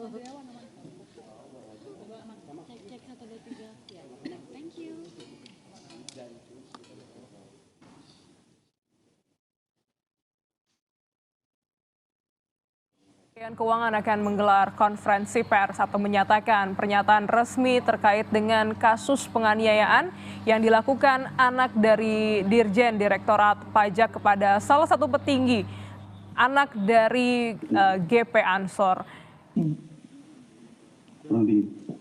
Cek 1 2 3. Ya, benar. Thank you. Kementerian Keuangan akan menggelar konferensi pers atau menyatakan pernyataan resmi terkait dengan kasus penganiayaan yang dilakukan anak dari Dirjen Direktorat Pajak kepada salah satu petinggi anak dari GP Ansor.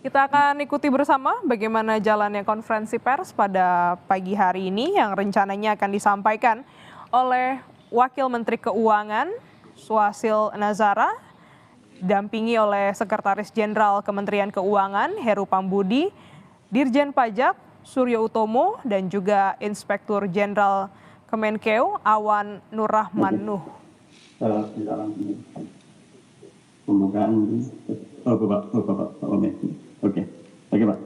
Kita akan ikuti bersama bagaimana jalannya konferensi pers pada pagi hari ini yang rencananya akan disampaikan oleh Wakil Menteri Keuangan Swasil Nazara, didampingi oleh Sekretaris Jenderal Kementerian Keuangan Heru Pambudi, Dirjen Pajak Suryo Utomo, dan juga Inspektur Jenderal Kemenkeu Awan Nurrahman Nuh. Oke, Pak.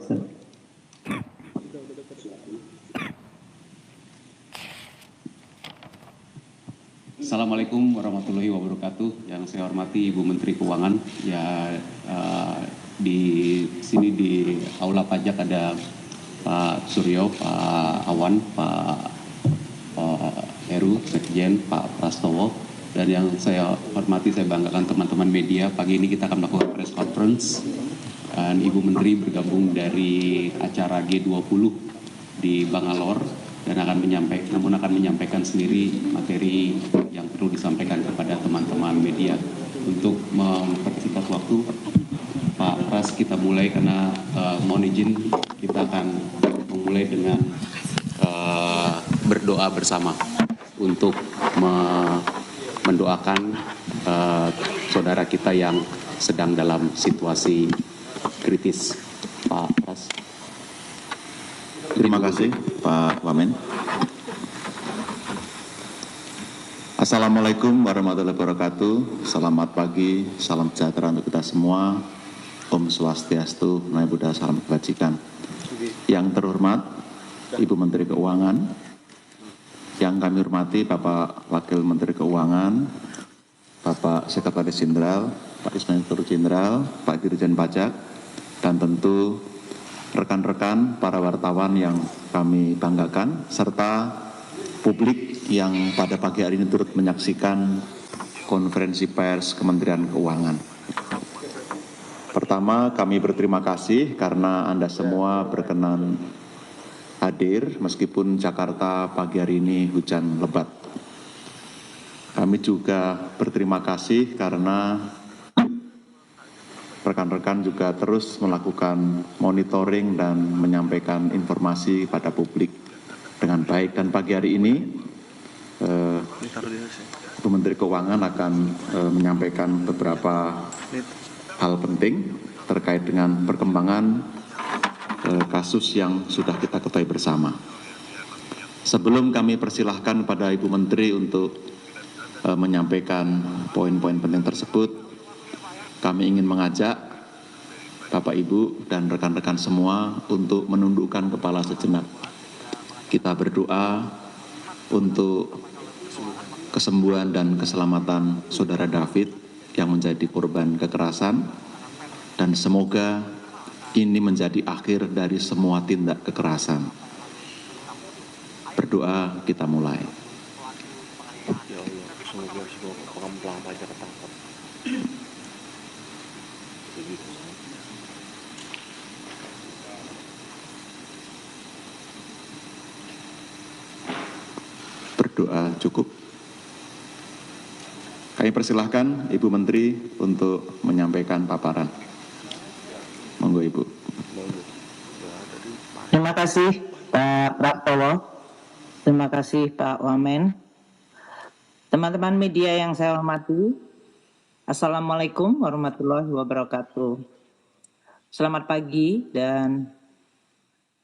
Assalamualaikum warahmatullahi wabarakatuh. Yang saya hormati Ibu Menteri Keuangan. Ya, di sini di Aula Pajak ada Pak Suryo, Pak Awan, Pak Heru, Sekjen, Pak Prastowo, dan yang saya hormati, saya banggakan teman-teman media. Pagi ini kita akan melakukan press conference, dan Ibu Menteri bergabung dari acara G20 di Bangalore dan akan menyampaikan sendiri materi yang perlu disampaikan kepada teman-teman media. Untuk mempersingkat waktu, Pak Pras, kita mulai karena mohon izin kita akan memulai dengan berdoa bersama untuk mendoakan saudara kita yang sedang dalam situasi kritis. Pak Pras. Terima kasih Pak Wamen. Assalamualaikum warahmatullahi wabarakatuh. Selamat pagi, salam sejahtera untuk kita semua. Om Swastiastu, Namo Buddhaya, salam kebajikan. Yang terhormat Ibu Menteri Keuangan, yang kami hormati Bapak Wakil Menteri Keuangan, Bapak Sekretaris Jenderal, Pak Inspektur Jenderal, Pak Dirjen Pajak, dan tentu rekan-rekan para wartawan yang kami banggakan, serta publik yang pada pagi hari ini turut menyaksikan konferensi pers Kementerian Keuangan. Pertama, kami berterima kasih karena Anda semua berkenan hadir meskipun Jakarta pagi hari ini hujan lebat. Kami juga berterima kasih karena rekan-rekan juga terus melakukan monitoring dan menyampaikan informasi pada publik dengan baik. Dan pagi hari ini, Ibu Menteri Keuangan akan menyampaikan beberapa hal penting terkait dengan perkembangan kasus yang sudah kita ketahui bersama. Sebelum kami persilahkan pada Ibu Menteri untuk menyampaikan poin-poin penting tersebut, kami ingin mengajak Bapak Ibu dan rekan-rekan semua untuk menundukkan kepala sejenak. Kita berdoa untuk kesembuhan dan keselamatan Saudara David yang menjadi korban kekerasan, dan semoga ini menjadi akhir dari semua tindak kekerasan. Berdoa, kita mulai. Ya Allah, semoga semua pengampuan pajak ketangkap. Berdoa cukup. Kami persilahkan Ibu Menteri untuk menyampaikan paparan. Monggo Ibu. Terima kasih Pak Prastowo. Terima kasih Pak Wamen. Teman-teman media yang saya hormati, Assalamualaikum warahmatullahi wabarakatuh. Selamat pagi, dan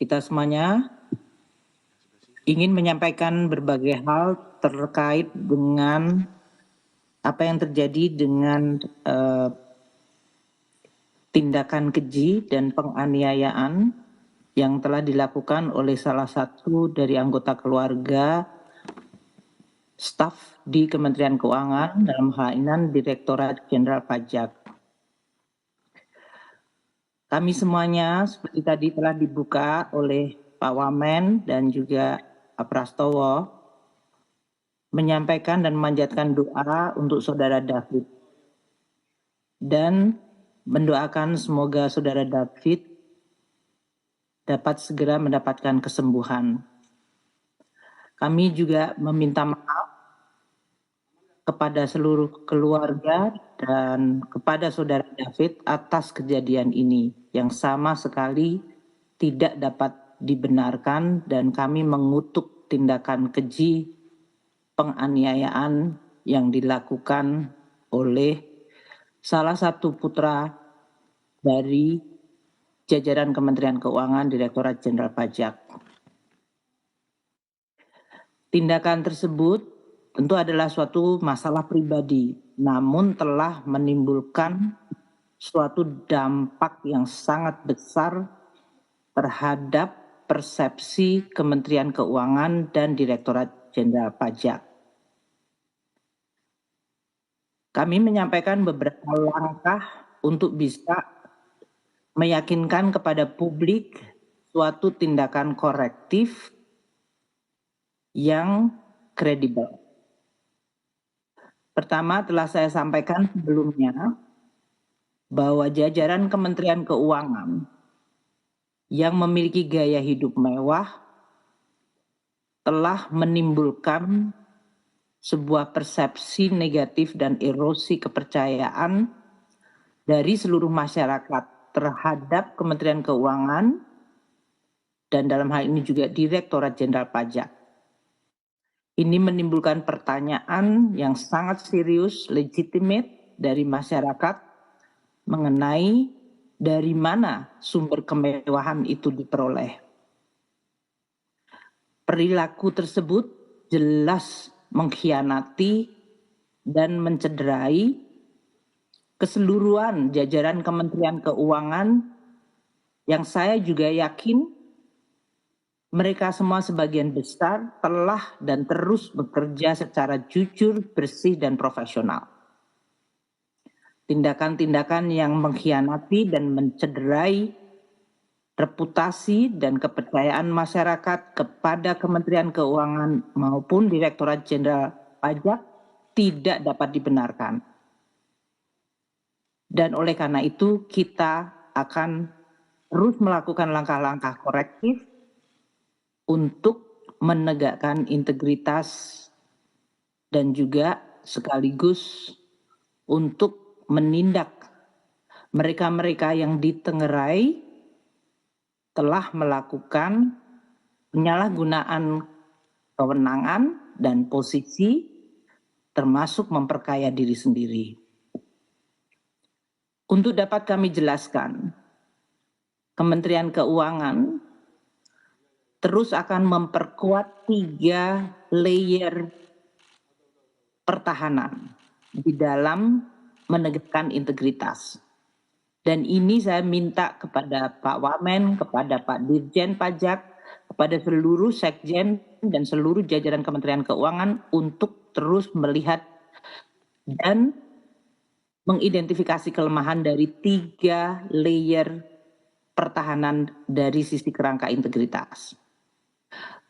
kita semuanya ingin menyampaikan berbagai hal terkait dengan apa yang terjadi dengan tindakan keji dan penganiayaan yang telah dilakukan oleh salah satu dari anggota keluarga staf di Kementerian Keuangan, dalam hal ini Direktorat Jenderal Pajak. Kami semuanya seperti tadi telah dibuka oleh Pak Wamen dan juga Pak Prastowo menyampaikan dan memanjatkan doa untuk Saudara David dan mendoakan semoga Saudara David dapat segera mendapatkan kesembuhan. Kami juga meminta maaf kepada seluruh keluarga dan kepada Saudara David atas kejadian ini yang sama sekali tidak dapat dibenarkan, dan kami mengutuk tindakan keji penganiayaan yang dilakukan oleh salah satu putra dari jajaran Kementerian Keuangan, Direktorat Jenderal Pajak. Tindakan tersebut tentu adalah suatu masalah pribadi, namun telah menimbulkan suatu dampak yang sangat besar terhadap persepsi Kementerian Keuangan dan Direktorat Jenderal Pajak. Kami menyampaikan beberapa langkah untuk bisa meyakinkan kepada publik suatu tindakan korektif yang kredibel. Pertama, telah saya sampaikan sebelumnya bahwa jajaran Kementerian Keuangan yang memiliki gaya hidup mewah telah menimbulkan sebuah persepsi negatif dan erosi kepercayaan dari seluruh masyarakat terhadap Kementerian Keuangan dan dalam hal ini juga Direktorat Jenderal Pajak. Ini menimbulkan pertanyaan yang sangat serius, legitimate dari masyarakat mengenai dari mana sumber kemewahan itu diperoleh. Perilaku tersebut jelas mengkhianati dan mencederai keseluruhan jajaran Kementerian Keuangan yang saya juga yakin mereka semua sebagian besar telah dan terus bekerja secara jujur, bersih, dan profesional. Tindakan-tindakan yang mengkhianati dan mencederai reputasi dan kepercayaan masyarakat kepada Kementerian Keuangan maupun Direktorat Jenderal Pajak tidak dapat dibenarkan. Dan oleh karena itu kita akan terus melakukan langkah-langkah korektif untuk menegakkan integritas dan juga sekaligus untuk menindak mereka-mereka yang ditengerai telah melakukan penyalahgunaan kewenangan dan posisi termasuk memperkaya diri sendiri. Untuk dapat kami jelaskan, Kementerian Keuangan terus akan memperkuat 3 layer pertahanan di dalam menegakkan integritas. Dan ini saya minta kepada Pak Wamen, kepada Pak Dirjen Pajak, kepada seluruh sekjen dan seluruh jajaran Kementerian Keuangan untuk terus melihat dan mengidentifikasi kelemahan dari 3 layer pertahanan dari sisi kerangka integritas.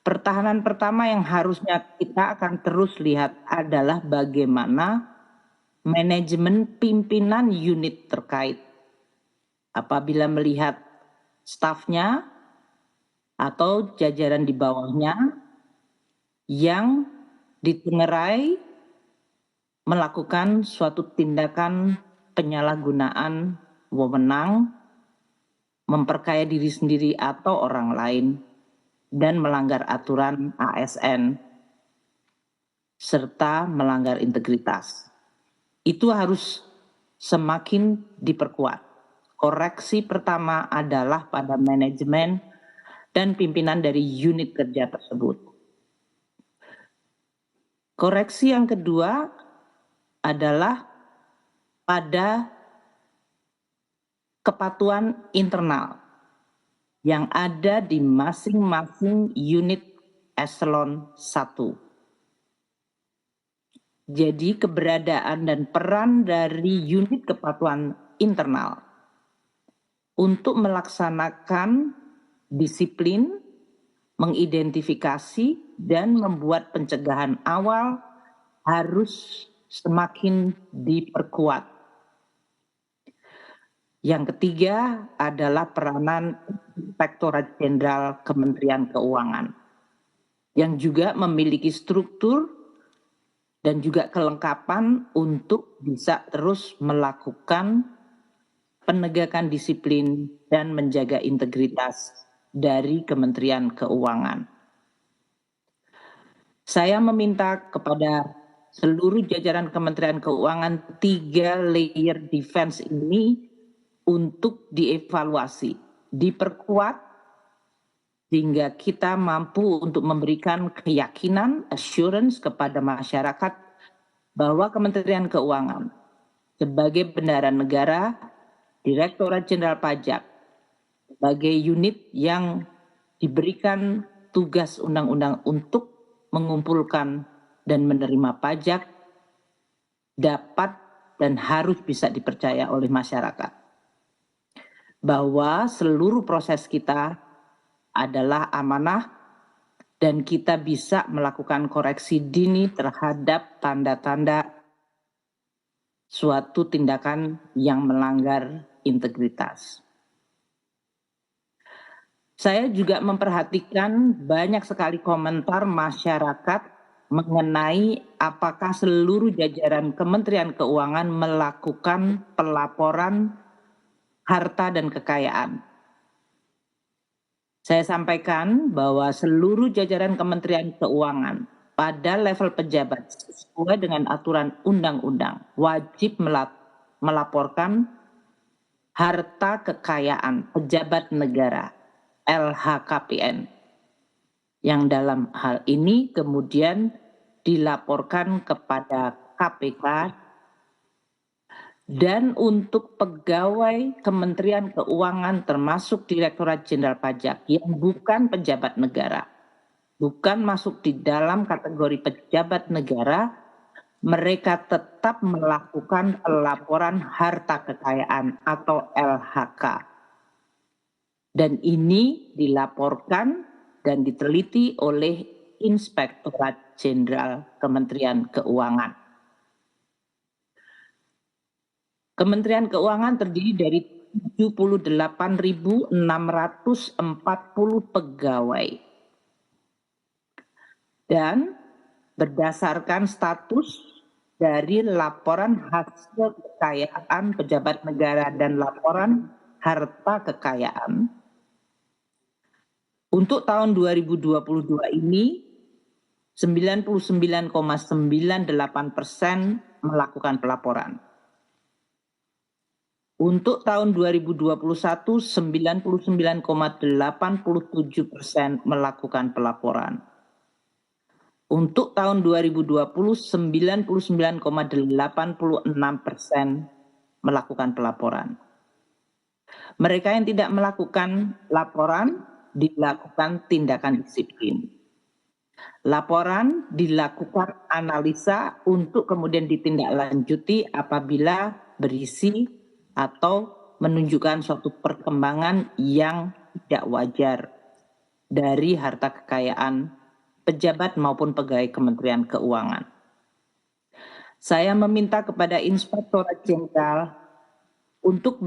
Pertahanan pertama yang harusnya kita akan terus lihat adalah bagaimana manajemen pimpinan unit terkait apabila melihat stafnya atau jajaran di bawahnya yang ditengerai melakukan suatu tindakan penyalahgunaan wewenang, memperkaya diri sendiri atau orang lain, dan melanggar aturan ASN, serta melanggar integritas. Itu harus semakin diperkuat. Koreksi pertama adalah pada manajemen dan pimpinan dari unit kerja tersebut. Koreksi yang kedua adalah pada kepatuhan internal yang ada di masing-masing unit eselon 1. Jadi keberadaan dan peran dari unit kepatuhan internal untuk melaksanakan disiplin, mengidentifikasi, dan membuat pencegahan awal harus semakin diperkuat. Yang ketiga adalah peranan Inspektorat Jenderal Kementerian Keuangan yang juga memiliki struktur dan juga kelengkapan untuk bisa terus melakukan penegakan disiplin dan menjaga integritas dari Kementerian Keuangan. Saya meminta kepada seluruh jajaran Kementerian Keuangan 3 layer defense ini untuk dievaluasi, diperkuat sehingga kita mampu untuk memberikan keyakinan, assurance kepada masyarakat bahwa Kementerian Keuangan sebagai bendahara negara, Direktorat Jenderal Pajak sebagai unit yang diberikan tugas undang-undang untuk mengumpulkan dan menerima pajak dapat dan harus bisa dipercaya oleh masyarakat. Bahwa seluruh proses kita adalah amanah dan kita bisa melakukan koreksi dini terhadap tanda-tanda suatu tindakan yang melanggar integritas. Saya juga memperhatikan banyak sekali komentar masyarakat mengenai apakah seluruh jajaran Kementerian Keuangan melakukan pelaporan harta dan kekayaan. Saya sampaikan bahwa seluruh jajaran Kementerian Keuangan pada level pejabat sesuai dengan aturan undang-undang wajib melaporkan harta kekayaan pejabat negara LHKPN yang dalam hal ini kemudian dilaporkan kepada KPK. Dan untuk pegawai Kementerian Keuangan termasuk Direktorat Jenderal Pajak yang bukan pejabat negara, bukan masuk di dalam kategori pejabat negara, mereka tetap melakukan pelaporan harta kekayaan atau LHK. Dan ini dilaporkan dan diteliti oleh Inspektorat Jenderal Kementerian Keuangan. Kementerian Keuangan terdiri dari 78.640 pegawai. Dan berdasarkan status dari laporan hasil kekayaan pejabat negara dan laporan harta kekayaan, untuk tahun 2022 ini 99,98% melakukan pelaporan. Untuk tahun 2021, 99,87% melakukan pelaporan. Untuk tahun 2020, 99,86% melakukan pelaporan. Mereka yang tidak melakukan laporan dilakukan tindakan disiplin. Laporan dilakukan analisa untuk kemudian ditindaklanjuti apabila berisi atau menunjukkan suatu perkembangan yang tidak wajar dari harta kekayaan pejabat maupun pegawai Kementerian Keuangan. Saya meminta kepada Inspektorat Jenderal untuk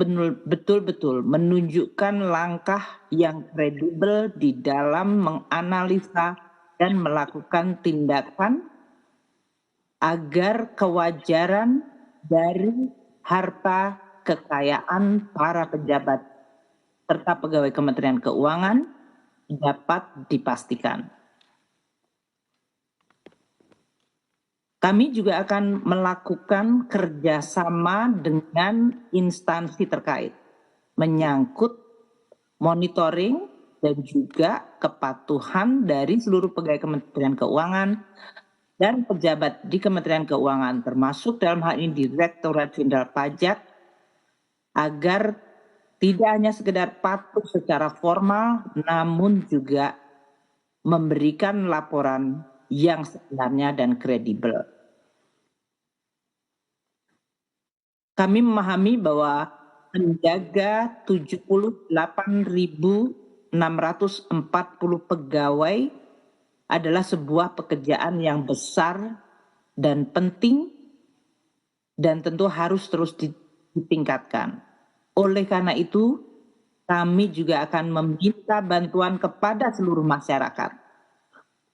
betul-betul menunjukkan langkah yang kredibel di dalam menganalisa dan melakukan tindakan agar kewajaran dari harta kekayaan para pejabat serta pegawai Kementerian Keuangan dapat dipastikan. Kami juga akan melakukan kerjasama dengan instansi terkait menyangkut monitoring dan juga kepatuhan dari seluruh pegawai Kementerian Keuangan dan pejabat di Kementerian Keuangan termasuk dalam hal ini Direktorat Jenderal Pajak agar tidak hanya sekedar patuh secara formal namun juga memberikan laporan yang sebenarnya dan kredibel. Kami memahami bahwa menjaga 78.640 pegawai adalah sebuah pekerjaan yang besar dan penting dan tentu harus terus ditingkatkan. Oleh karena itu, kami juga akan meminta bantuan kepada seluruh masyarakat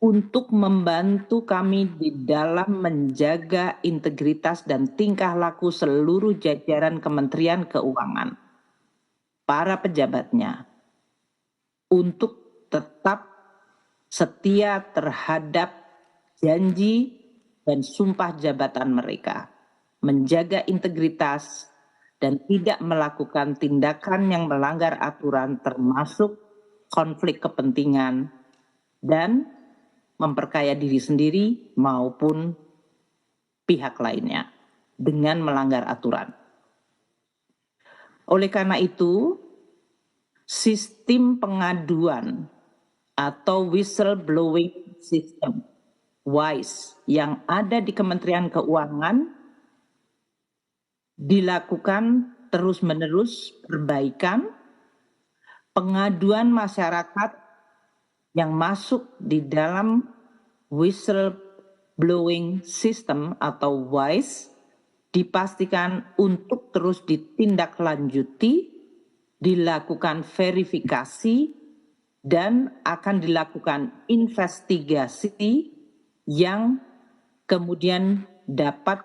untuk membantu kami di dalam menjaga integritas dan tingkah laku seluruh jajaran Kementerian Keuangan, para pejabatnya, untuk tetap setia terhadap janji dan sumpah jabatan mereka, menjaga integritas dan tidak melakukan tindakan yang melanggar aturan termasuk konflik kepentingan dan memperkaya diri sendiri maupun pihak lainnya dengan melanggar aturan. Oleh karena itu, sistem pengaduan atau whistleblowing system WISE yang ada di Kementerian Keuangan dilakukan terus-menerus perbaikan. Pengaduan masyarakat yang masuk di dalam whistleblowing system atau WISE dipastikan untuk terus ditindaklanjuti, dilakukan verifikasi, dan akan dilakukan investigasi yang kemudian dapat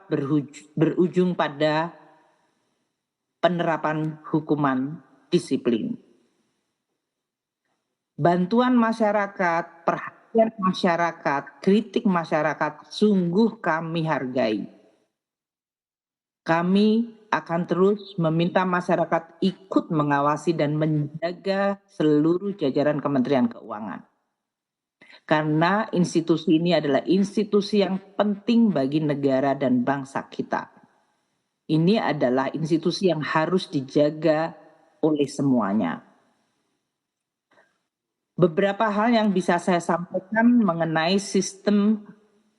berujung pada penerapan hukuman disiplin. Bantuan masyarakat, perhatian masyarakat, kritik masyarakat sungguh kami hargai. Kami akan terus meminta masyarakat ikut mengawasi dan menjaga seluruh jajaran Kementerian Keuangan. Karena institusi ini adalah institusi yang penting bagi negara dan bangsa kita. Ini adalah institusi yang harus dijaga oleh semuanya. Beberapa hal yang bisa saya sampaikan mengenai sistem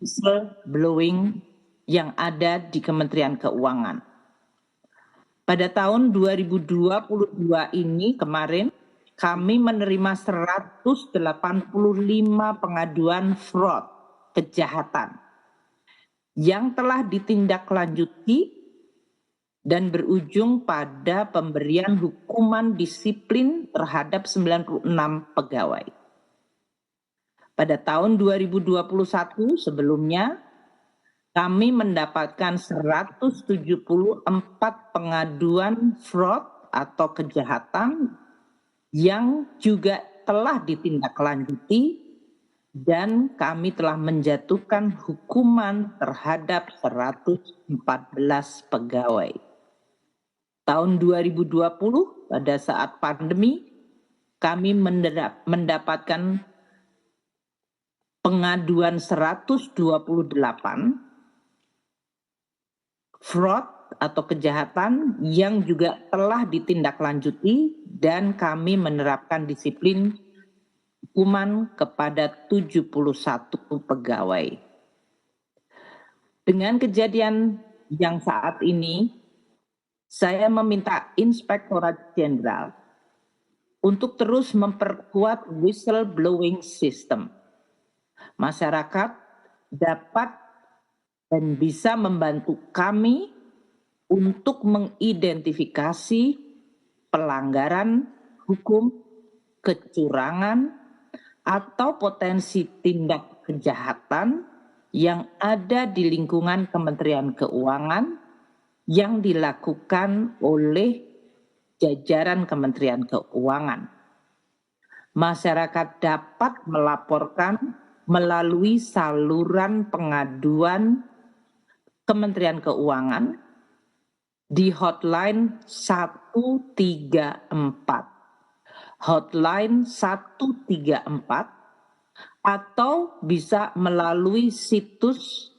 whistleblowing yang ada di Kementerian Keuangan. Pada tahun 2022 ini kemarin, kami menerima 185 pengaduan fraud, kejahatan, yang telah ditindaklanjuti dan berujung pada pemberian hukuman disiplin terhadap 96 pegawai. Pada tahun 2021 sebelumnya, kami mendapatkan 174 pengaduan fraud atau kejahatan yang juga telah ditindaklanjuti dan kami telah menjatuhkan hukuman terhadap 114 pegawai. Tahun 2020 pada saat pandemi kami mendapatkan pengaduan 128 fraud atau kejahatan yang juga telah ditindaklanjuti dan kami menerapkan disiplin hukuman kepada 71 pegawai. Dengan kejadian yang saat ini, saya meminta Inspektorat Jenderal untuk terus memperkuat whistleblowing system. Masyarakat dapat dan bisa membantu kami untuk mengidentifikasi pelanggaran hukum, kecurangan, atau potensi tindak kejahatan yang ada di lingkungan Kementerian Keuangan yang dilakukan oleh jajaran Kementerian Keuangan. Masyarakat dapat melaporkan melalui saluran pengaduan Kementerian Keuangan di hotline 134. Hotline 134 atau bisa melalui situs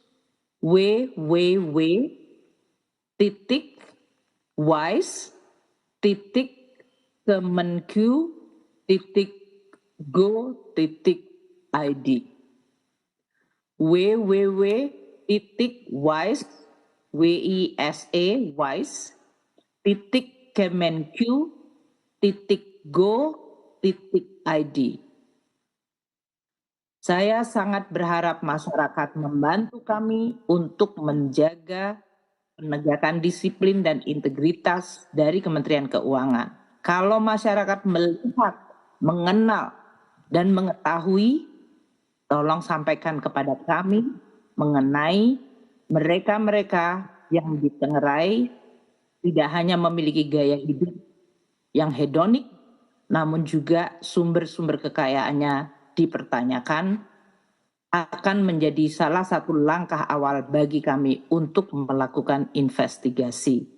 www.wise.kemenq.go.id www.wise.kemenq.go.id kemenq.go.id. Saya sangat berharap masyarakat membantu kami untuk menjaga penegakan disiplin dan integritas dari Kementerian Keuangan. Kalau masyarakat melihat, mengenal, dan mengetahui, tolong sampaikan kepada kami mengenai mereka-mereka yang ditengarai tidak hanya memiliki gaya hidup yang hedonik, namun juga sumber-sumber kekayaannya dipertanyakan, akan menjadi salah satu langkah awal bagi kami untuk melakukan investigasi.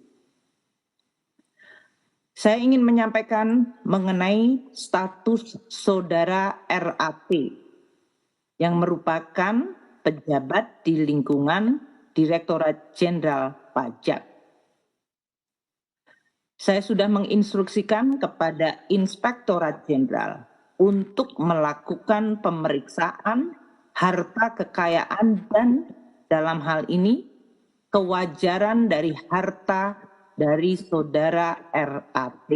Saya ingin menyampaikan mengenai status saudara RAT yang merupakan pejabat di lingkungan Direktorat Jenderal Pajak. Saya sudah menginstruksikan kepada Inspektorat Jenderal untuk melakukan pemeriksaan harta kekayaan dan dalam hal ini kewajaran dari harta dari saudara RAT.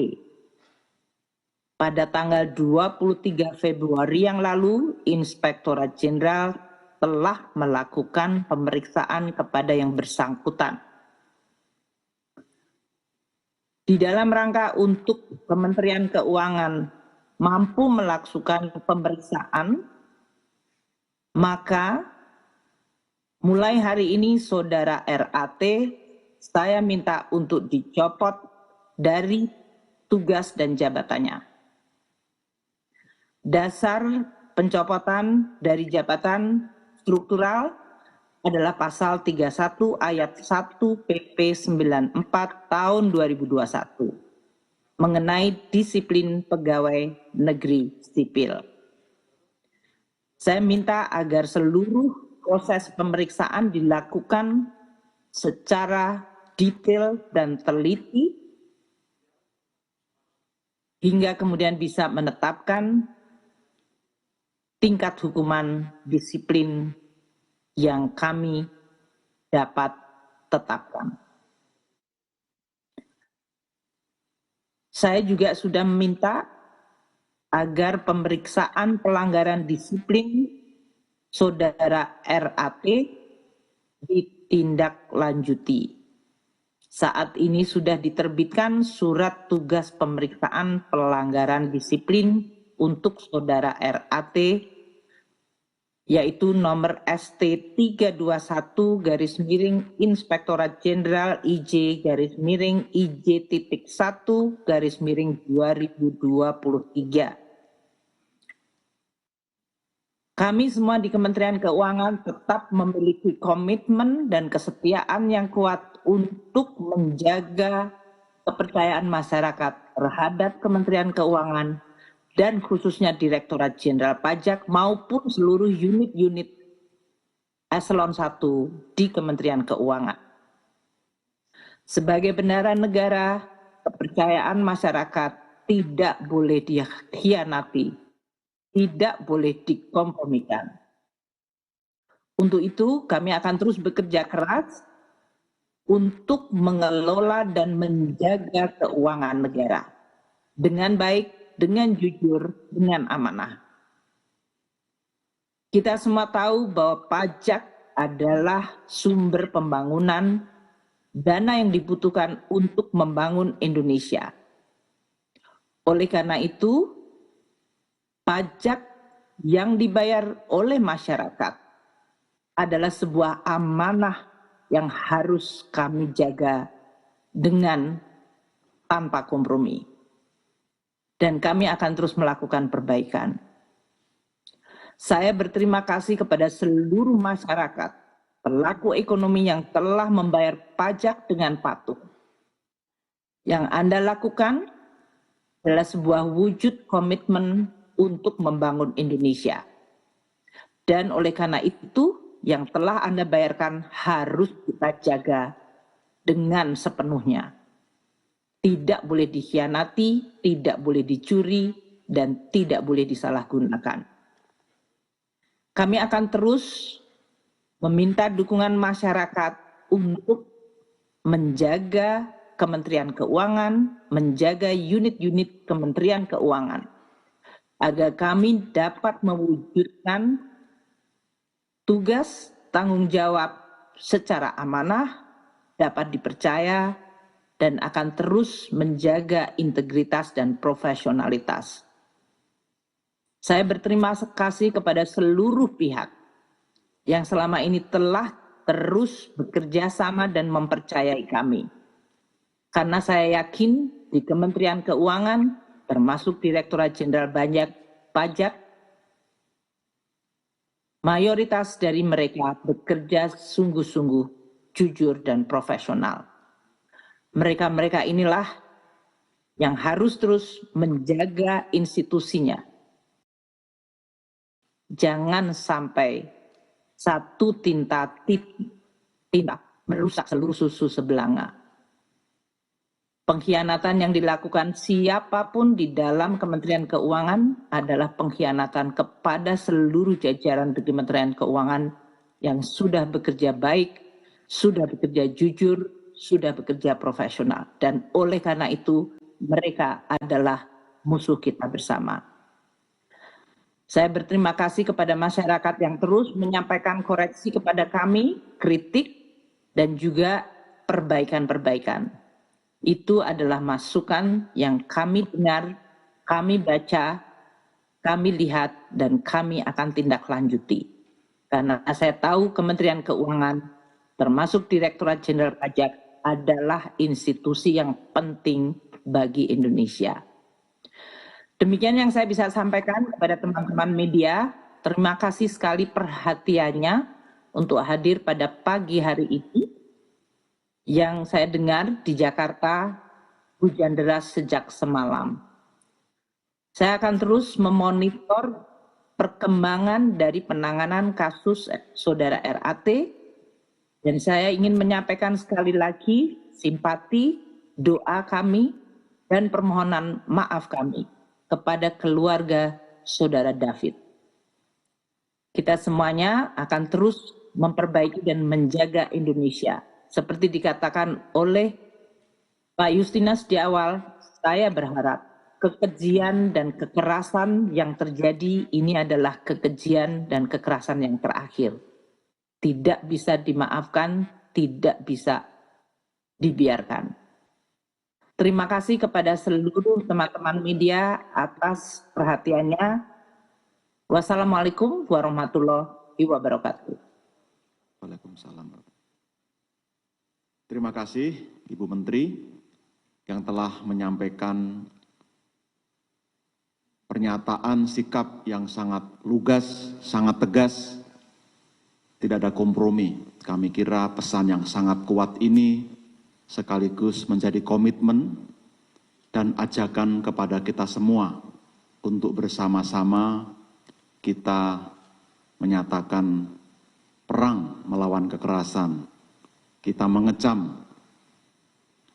Pada tanggal 23 Februari yang lalu, Inspektorat Jenderal telah melakukan pemeriksaan kepada yang bersangkutan. Di dalam rangka untuk Kementerian Keuangan mampu melakukan pemeriksaan, maka mulai hari ini saudara RAT saya minta untuk dicopot dari tugas dan jabatannya. Dasar pencopotan dari jabatan struktural adalah pasal 31 ayat 1 PP 94 tahun 2021 mengenai disiplin pegawai negeri sipil. Saya minta agar seluruh proses pemeriksaan dilakukan secara detail dan teliti hingga kemudian bisa menetapkan tingkat hukuman disiplin yang kami dapat tetapkan. Saya juga sudah meminta agar pemeriksaan pelanggaran disiplin saudara RAT ditindaklanjuti. Saat ini sudah diterbitkan surat tugas pemeriksaan pelanggaran disiplin untuk saudara RAT, yaitu nomor ST 321 garis miring Inspektorat Jenderal IJ garis miring IJ.1 garis miring 2023. Kami semua di Kementerian Keuangan tetap memiliki komitmen dan kesetiaan yang kuat untuk menjaga kepercayaan masyarakat terhadap Kementerian Keuangan dan khususnya Direktorat Jenderal Pajak maupun seluruh unit-unit eselon 1 di Kementerian Keuangan. Sebagai bendahara negara, kepercayaan masyarakat tidak boleh dikhianati, tidak boleh dikompromikan. Untuk itu, kami akan terus bekerja keras untuk mengelola dan menjaga keuangan negara dengan baik, dengan jujur, dengan amanah. Kita semua tahu bahwa pajak adalah sumber pembangunan, dana yang dibutuhkan untuk membangun Indonesia. Oleh karena itu, pajak yang dibayar oleh masyarakat adalah sebuah amanah yang harus kami jaga dengan tanpa kompromi. Dan kami akan terus melakukan perbaikan. Saya berterima kasih kepada seluruh masyarakat, pelaku ekonomi yang telah membayar pajak dengan patuh. Yang Anda lakukan adalah sebuah wujud komitmen untuk membangun Indonesia. Dan oleh karena itu, yang telah Anda bayarkan harus kita jaga dengan sepenuhnya. Tidak boleh dikhianati, tidak boleh dicuri, dan tidak boleh disalahgunakan. Kami akan terus meminta dukungan masyarakat untuk menjaga Kementerian Keuangan, menjaga unit-unit Kementerian Keuangan, agar kami dapat mewujudkan tugas tanggung jawab secara amanah, dapat dipercaya, dan akan terus menjaga integritas dan profesionalitas. Saya berterima kasih kepada seluruh pihak yang selama ini telah terus bekerja sama dan mempercayai kami. Karena saya yakin di Kementerian Keuangan, termasuk Direktorat Jenderal Pajak, mayoritas dari mereka bekerja sungguh-sungguh jujur dan profesional. Mereka-mereka inilah yang harus terus menjaga institusinya. Jangan sampai satu tinta merusak seluruh susu sebelanga. Pengkhianatan yang dilakukan siapapun di dalam Kementerian Keuangan adalah pengkhianatan kepada seluruh jajaran di Kementerian Keuangan yang sudah bekerja baik, sudah bekerja jujur, sudah bekerja profesional. Dan oleh karena itu, mereka adalah musuh kita bersama. Saya berterima kasih kepada masyarakat yang terus menyampaikan koreksi kepada kami, kritik, dan juga perbaikan-perbaikan. Itu adalah masukan yang kami dengar, kami baca, kami lihat, dan kami akan tindak lanjuti. Karena saya tahu Kementerian Keuangan, termasuk Direktorat Jenderal Pajak, adalah institusi yang penting bagi Indonesia. Demikian yang saya bisa sampaikan kepada teman-teman media. Terima kasih sekali perhatiannya untuk hadir pada pagi hari ini. Yang saya dengar di Jakarta hujan deras sejak semalam. Saya akan terus memonitor perkembangan dari penanganan kasus saudara RAT. Dan saya ingin menyampaikan sekali lagi simpati, doa kami, dan permohonan maaf kami kepada keluarga saudara David. Kita semuanya akan terus memperbaiki dan menjaga Indonesia. Seperti dikatakan oleh Pak Justinus di awal, saya berharap kekejian dan kekerasan yang terjadi ini adalah kekejian dan kekerasan yang terakhir. Tidak bisa dimaafkan, tidak bisa dibiarkan. Terima kasih kepada seluruh teman-teman media atas perhatiannya. Wassalamualaikum warahmatullahi wabarakatuh. Waalaikumsalam. Terima kasih Ibu Menteri yang telah menyampaikan pernyataan sikap yang sangat lugas, sangat tegas, tidak ada kompromi. Kami kira pesan yang sangat kuat ini sekaligus menjadi komitmen dan ajakan kepada kita semua untuk bersama-sama kita menyatakan perang melawan kekerasan. Kita mengecam,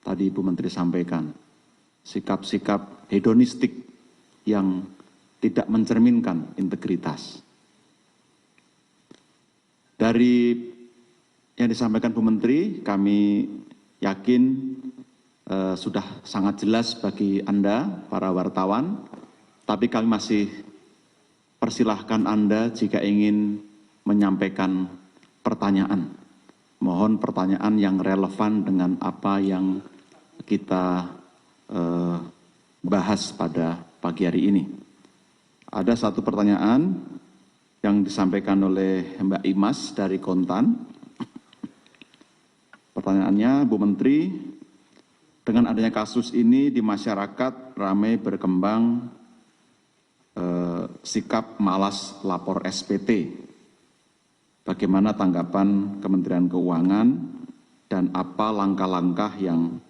tadi Ibu Menteri sampaikan, sikap-sikap hedonistik yang tidak mencerminkan integritas. Dari yang disampaikan Bu Menteri, kami yakin sudah sangat jelas bagi Anda, para wartawan, tapi kami masih persilahkan Anda jika ingin menyampaikan pertanyaan. Mohon pertanyaan yang relevan dengan apa yang kita bahas pada pagi hari ini. Ada satu pertanyaan yang disampaikan oleh Mbak Imas dari Kontan. Pertanyaannya, Bu Menteri, dengan adanya kasus ini di masyarakat ramai berkembang sikap malas lapor SPT. Bagaimana tanggapan Kementerian Keuangan dan apa langkah-langkah yang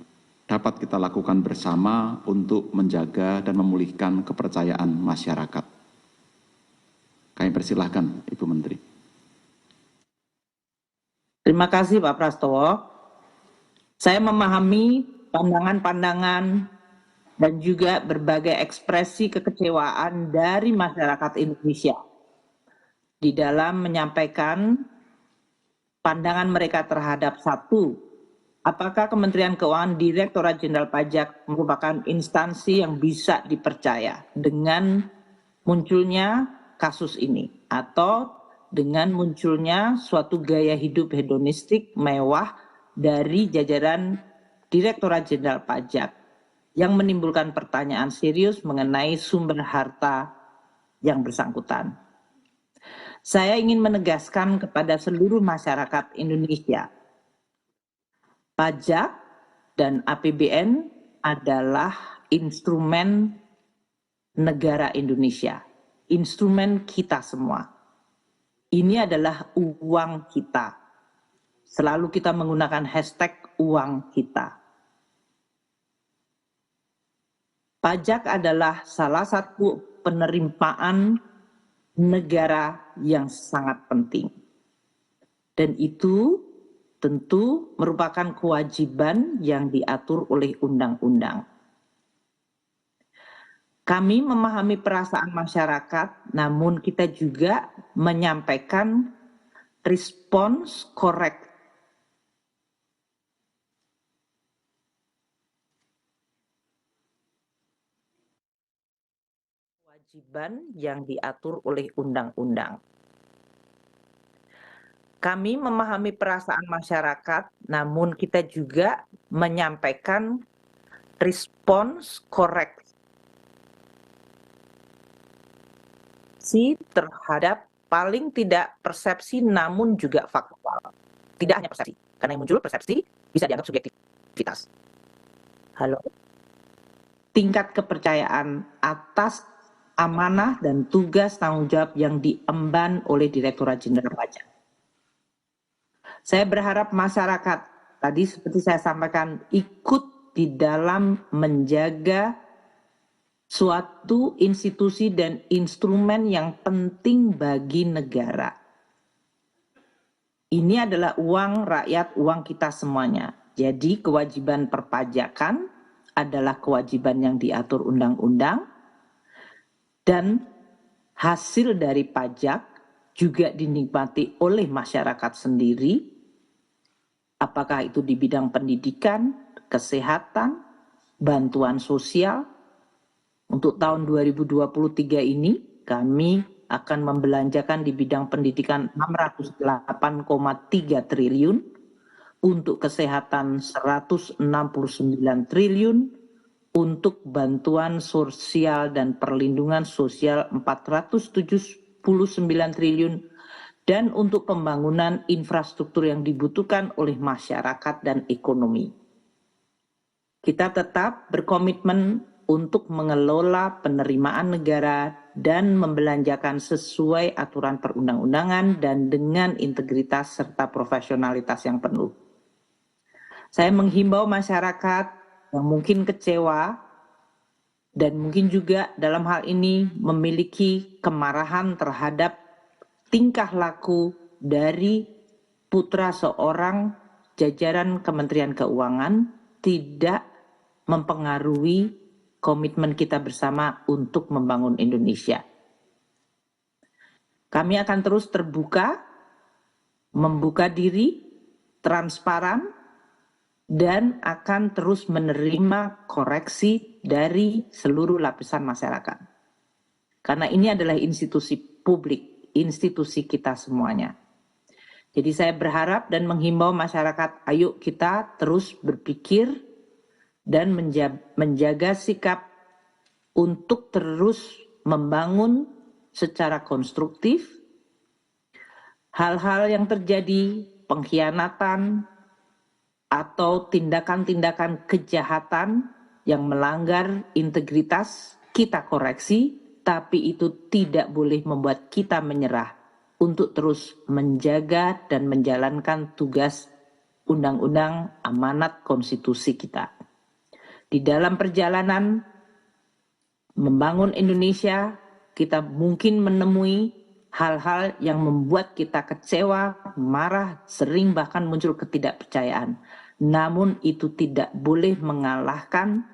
dapat kita lakukan bersama untuk menjaga dan memulihkan kepercayaan masyarakat? Kami persilahkan Ibu Menteri. Terima kasih Pak Prastowo. Saya memahami pandangan-pandangan dan juga berbagai ekspresi kekecewaan dari masyarakat Indonesia di dalam menyampaikan pandangan mereka terhadap satu apakah Kementerian Keuangan Direktorat Jenderal Pajak merupakan instansi yang bisa dipercaya dengan munculnya kasus ini atau dengan munculnya suatu gaya hidup hedonistik mewah dari jajaran Direktorat Jenderal Pajak yang menimbulkan pertanyaan serius mengenai sumber harta yang bersangkutan. Saya ingin menegaskan kepada seluruh masyarakat Indonesia, pajak dan APBN adalah instrumen negara Indonesia, instrumen kita semua. Ini adalah uang kita. Selalu kita menggunakan hashtag uang kita. Pajak adalah salah satu penerimaan negara yang sangat penting. Dan itu tentu merupakan kewajiban yang diatur oleh undang-undang. Kami memahami perasaan masyarakat, namun kita juga menyampaikan respons korek. Kewajiban yang diatur oleh undang-undang. Kami memahami perasaan masyarakat, namun kita juga menyampaikan respons koreksi terhadap paling tidak persepsi namun juga faktual. Tidak hanya persepsi, karena yang muncul persepsi bisa dianggap subjektivitas. Halo. Tingkat kepercayaan atas amanah dan tugas tanggung jawab yang diemban oleh Direktorat Jenderal Pajak. Saya berharap masyarakat, tadi seperti saya sampaikan, ikut di dalam menjaga suatu institusi dan instrumen yang penting bagi negara. Ini adalah uang rakyat, uang kita semuanya. Jadi kewajiban perpajakan adalah kewajiban yang diatur undang-undang, dan hasil dari pajak juga dinikmati oleh masyarakat sendiri, apakah itu di bidang pendidikan, kesehatan, bantuan sosial. Untuk tahun 2023 ini kami akan membelanjakan di bidang pendidikan 608,3 triliun, untuk kesehatan 169 triliun, untuk bantuan sosial dan perlindungan sosial 479 triliun, dan untuk pembangunan infrastruktur yang dibutuhkan oleh masyarakat dan ekonomi. Kita tetap berkomitmen untuk mengelola penerimaan negara dan membelanjakan sesuai aturan perundang-undangan dan dengan integritas serta profesionalitas yang penuh. Saya menghimbau masyarakat yang mungkin kecewa dan mungkin juga dalam hal ini memiliki kemarahan terhadap tingkah laku dari putra seorang jajaran Kementerian Keuangan tidak mempengaruhi komitmen kita bersama untuk membangun Indonesia. Kami akan terus terbuka, membuka diri, transparan, dan akan terus menerima koreksi dari seluruh lapisan masyarakat. Karena ini adalah institusi publik, institusi kita semuanya. Jadi saya berharap dan menghimbau masyarakat, ayo kita terus berpikir dan menjaga sikap untuk terus membangun secara konstruktif hal-hal yang terjadi, pengkhianatan atau tindakan-tindakan kejahatan yang melanggar integritas, kita koreksi, tapi itu tidak boleh membuat kita menyerah untuk terus menjaga dan menjalankan tugas undang-undang amanat konstitusi kita. Di dalam perjalanan membangun Indonesia, kita mungkin menemui hal-hal yang membuat kita kecewa, marah, sering bahkan muncul ketidakpercayaan. Namun itu tidak boleh mengalahkan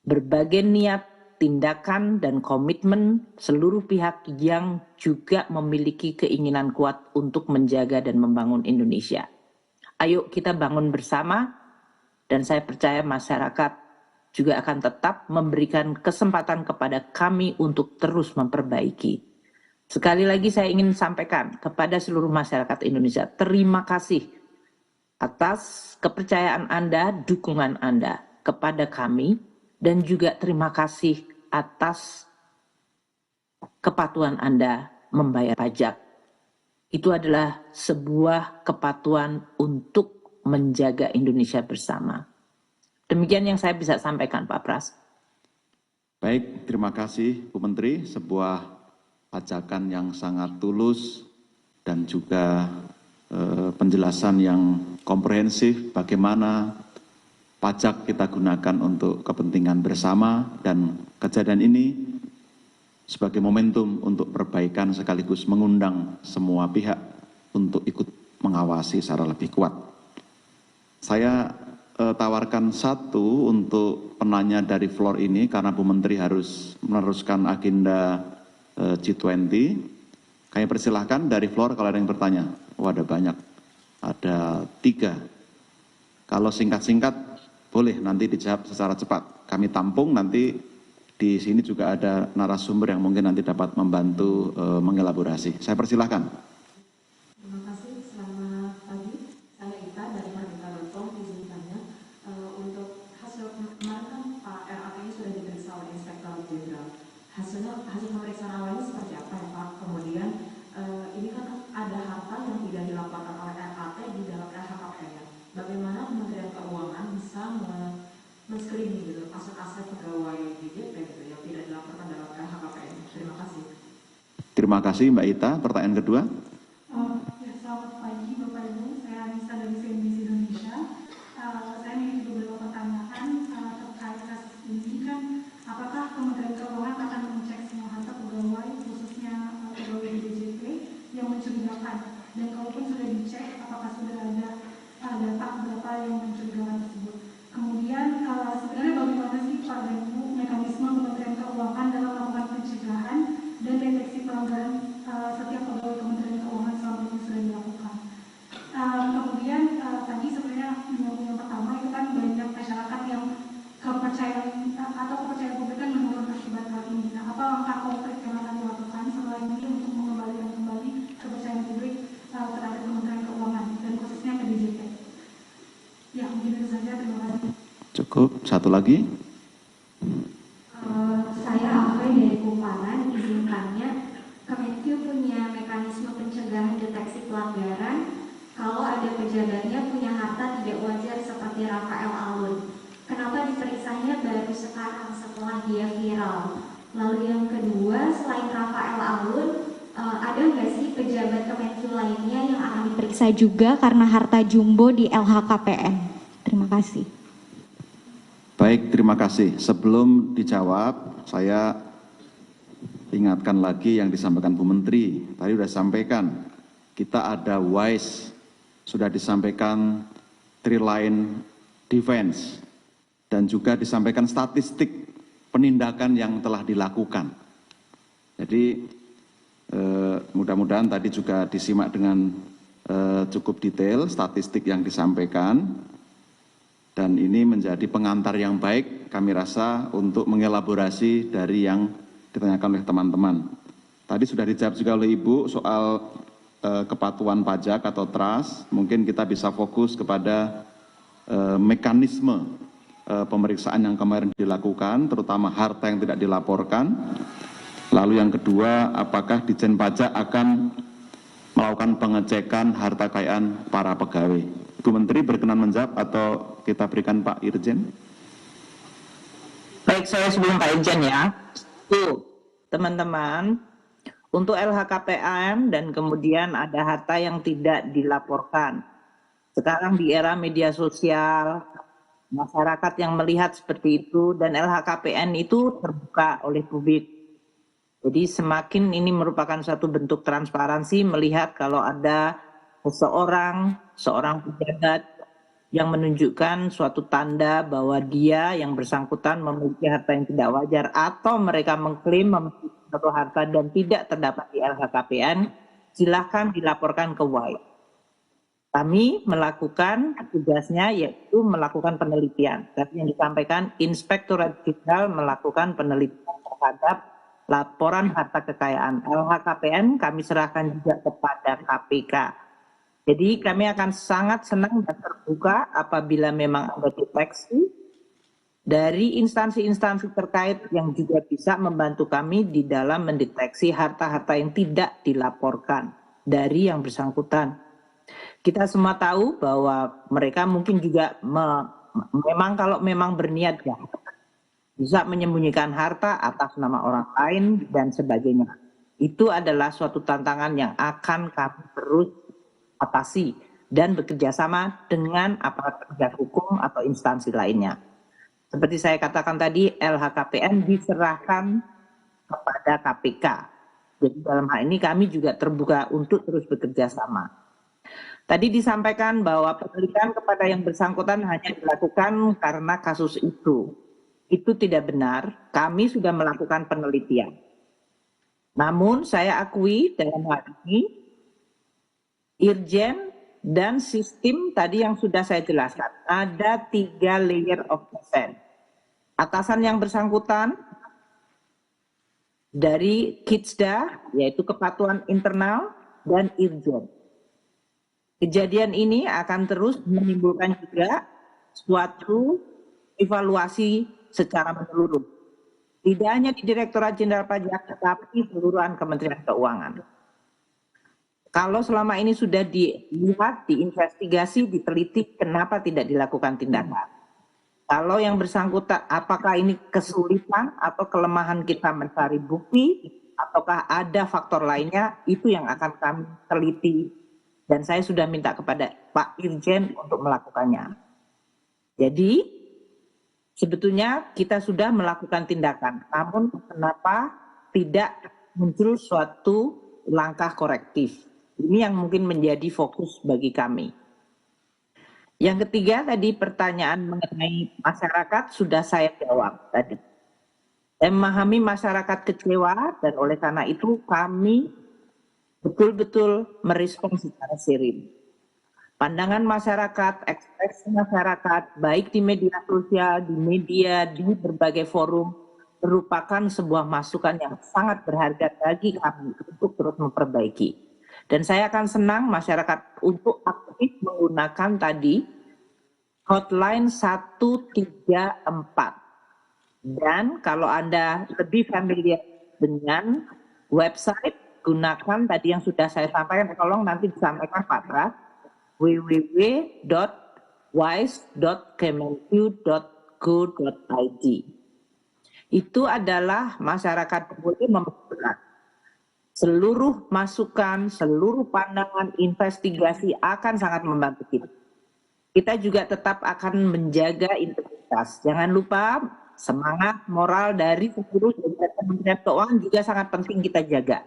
berbagai niat, tindakan, dan komitmen seluruh pihak yang juga memiliki keinginan kuat untuk menjaga dan membangun Indonesia. Ayo kita bangun bersama, dan saya percaya masyarakat juga akan tetap memberikan kesempatan kepada kami untuk terus memperbaiki. Sekali lagi saya ingin sampaikan kepada seluruh masyarakat Indonesia, terima kasih atas kepercayaan Anda, dukungan Anda kepada kami, dan juga terima kasih atas kepatuhan Anda membayar pajak. Itu adalah sebuah kepatuhan untuk menjaga Indonesia bersama. Demikian yang saya bisa sampaikan, Pak Pras. Baik, terima kasih Bu Menteri. Sebuah ajakan yang sangat tulus dan juga penjelasan yang komprehensif bagaimana pajak kita gunakan untuk kepentingan bersama, dan kejadian ini sebagai momentum untuk perbaikan sekaligus mengundang semua pihak untuk ikut mengawasi secara lebih kuat. Saya tawarkan satu untuk penanya dari floor ini karena Bu Menteri harus meneruskan agenda G20. Kami persilahkan dari floor kalau ada yang bertanya. Oh, ada banyak, ada 3. Kalau singkat-singkat boleh nanti dijawab secara cepat. Kami tampung, nanti di sini juga ada narasumber yang mungkin nanti dapat membantu mengelaborasi. Saya persilahkan. Terima kasih, selamat pagi. Saya Ita dari Merdeka.com. Izin tanya, untuk hasil kemarin kan Pak RAT ini sudah diperiksa oleh Inspektor Jenderal. Hasil pemeriksaan awalnya seperti apa ya Pak? Kemudian ini kan ada harta yang tidak dilaporkan oleh RAT di dalam LHKPN. Bagaimana Kementerian Keuangan bisa men-screening gitu aset-aset pegawai DJP gitu yang tidak dilaporkan dalam LHKPN? Terima kasih. Terima kasih Mbak Ita. Pertanyaan kedua. Ya, selamat pagi Bapak Ibu, saya Anissa dari CNBC Indonesia. Saya memiliki beberapa pertanyaan terkait kasus ini. Kan apakah Kementerian Keuangan akan mengecek semua harta pegawai, khususnya pegawai di DJP yang mencurigakan, dan kalaupun sudah dicek apakah sudah ada data berapa yang mencurigakan tersebut. Kemudian sebenarnya bagaimana sih Pak dan Ibu mekanisme Kementerian Keuangan dalam melakukan pencegahan dan deteksi pelanggaran setiap pegawai Kementerian Keuangan selama ini sudah dilakukan. Kemudian tadi sebenarnya yang pertama itu kan banyak masyarakat yang kepercayaan atau kepercayaan publik kan menurun akibat hal ini. Nah, apa langkah konkret yang akan dilakukan setelah ini untuk mengembalikan kembali kepercayaan publik terhadap Kementerian Keuangan dan khususnya ke DJP? Ya, mungkin itu saja. Terima kasih. Cukup. Satu lagi. Saya Alfred dari Kumparan. Izin tanya, Kemenkyu punya mekanisme pencegahan deteksi pelanggaran kalau ada pejabatnya punya harta tidak wajar seperti Rafael Alun. Kenapa diperiksanya baru sekarang setelah dia viral? Lalu yang kedua, selain Rafael Alun, ada nggak sih pejabat Kemenkyu lainnya yang akan diperiksa juga karena harta jumbo di LHKPN? Terima kasih. Baik, terima kasih. Sebelum dijawab, saya ingatkan lagi yang disampaikan Bu Menteri. Tadi sudah sampaikan, kita ada WISE, sudah disampaikan Tri-Line Defense, dan juga disampaikan statistik penindakan yang telah dilakukan. Jadi mudah-mudahan tadi juga disimak dengan cukup detail statistik yang disampaikan, dan ini menjadi pengantar yang baik kami rasa untuk mengelaborasi dari yang ditanyakan oleh teman-teman. Tadi sudah dijawab juga oleh Ibu soal kepatuhan pajak atau trust. Mungkin kita bisa fokus kepada mekanisme pemeriksaan yang kemarin dilakukan, terutama harta yang tidak dilaporkan. Lalu yang kedua, apakah Ditjen Pajak akan melakukan pengecekan harta kekayaan para pegawai? Bu Menteri berkenan menjawab atau kita berikan Pak Irjen? Baik, saya sebelum Pak Irjen ya. Teman-teman, untuk LHKPN dan kemudian ada harta yang tidak dilaporkan. Sekarang di era media sosial, masyarakat yang melihat seperti itu, dan LHKPN itu terbuka oleh publik. Jadi semakin ini merupakan suatu bentuk transparansi melihat kalau ada seorang pejabat yang menunjukkan suatu tanda bahwa dia yang bersangkutan memiliki harta yang tidak wajar, atau mereka mengklaim memiliki suatu harta dan tidak terdapat di LHKPN, silakan dilaporkan ke WISE. Kami melakukan tugasnya yaitu melakukan penelitian. Tapi yang disampaikan Inspektorat Jenderal melakukan penelitian terhadap laporan harta kekayaan. LHKPN kami serahkan juga kepada KPK. Jadi kami akan sangat senang dan terbuka apabila memang ada deteksi dari instansi-instansi terkait yang juga bisa membantu kami di dalam mendeteksi harta-harta yang tidak dilaporkan dari yang bersangkutan. Kita semua tahu bahwa mereka mungkin juga memang kalau memang berniat ya bisa menyembunyikan harta atas nama orang lain dan sebagainya. Itu adalah suatu tantangan yang akan kami terus atasi dan bekerja sama dengan aparat penegak hukum atau instansi lainnya. Seperti saya katakan tadi, LHKPN diserahkan kepada KPK. Jadi dalam hal ini kami juga terbuka untuk terus bekerja sama. Tadi disampaikan bahwa penelitian kepada yang bersangkutan hanya dilakukan karena kasus itu. Itu tidak benar, kami sudah melakukan penelitian. Namun saya akui dalam hal ini, Irjen dan sistem tadi yang sudah saya jelaskan, ada 3 layer of defense. Atasan yang bersangkutan dari Kitsda, yaitu kepatuhan internal, dan Irjen. Kejadian ini akan terus menimbulkan juga suatu evaluasi secara menyeluruh. Tidak hanya di Direktorat Jenderal Pajak, tetapi seluruhan Kementerian Keuangan. Kalau selama ini sudah dilihat, diinvestigasi, diteliti, kenapa tidak dilakukan tindakan? Kalau yang bersangkutan, apakah ini kesulitan atau kelemahan kita mencari bukti, ataukah ada faktor lainnya, itu yang akan kami teliti. Dan saya sudah minta kepada Pak Irjen untuk melakukannya. Jadi, sebetulnya kita sudah melakukan tindakan. Namun kenapa tidak muncul suatu langkah korektif? Ini yang mungkin menjadi fokus bagi kami. Yang ketiga tadi pertanyaan mengenai masyarakat sudah saya jawab tadi. Saya memahami masyarakat kecewa dan oleh karena itu kami betul-betul merespon secara serius. Pandangan masyarakat, ekspresi masyarakat, baik di media sosial, di media, di berbagai forum, merupakan sebuah masukan yang sangat berharga bagi kami untuk terus memperbaiki. Dan saya akan senang masyarakat untuk aktif menggunakan tadi hotline 134. Dan kalau Anda lebih familiar dengan website, gunakan tadi yang sudah saya sampaikan, tolong nanti disampaikan Pak Pras, www.wise.kemenq.go.id. Itu adalah masyarakat boleh memberikan seluruh masukan, seluruh pandangan, investigasi akan sangat membantu kita. Kita juga tetap akan menjaga integritas. Jangan lupa semangat moral dari seluruh Kementerian Keuangan juga sangat penting kita jaga.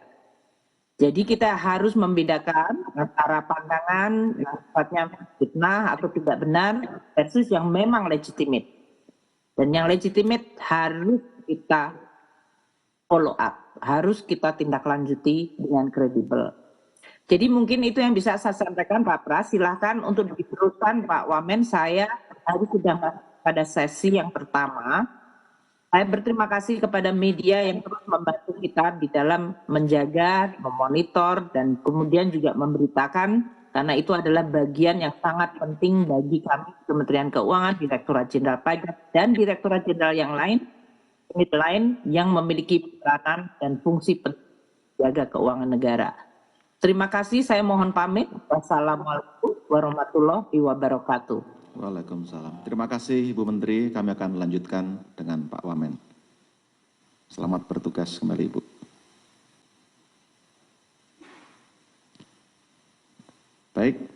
Jadi kita harus membedakan antara pandangan yang sifatnya fitnah atau tidak benar versus yang memang legitimate. Dan yang legitimate harus kita follow up, harus kita tindak lanjuti dengan kredibel. Jadi mungkin itu yang bisa saya sampaikan Pak Pras, silahkan untuk diteruskan Pak Wamen, saya harus sudah pada sesi yang pertama. Saya berterima kasih kepada media yang terus membantu kita di dalam menjaga, memonitor, dan kemudian juga memberitakan, karena itu adalah bagian yang sangat penting bagi kami Kementerian Keuangan, Direktorat Jenderal Pajak, dan Direktorat Jenderal yang lain, unit lain yang memiliki peranan dan fungsi penjaga keuangan negara. Terima kasih, saya mohon pamit. Wassalamualaikum warahmatullahi wabarakatuh. Waalaikumsalam. Terima kasih Ibu Menteri, kami akan lanjutkan dengan Pak Wamen. Selamat bertugas kembali Ibu. Baik,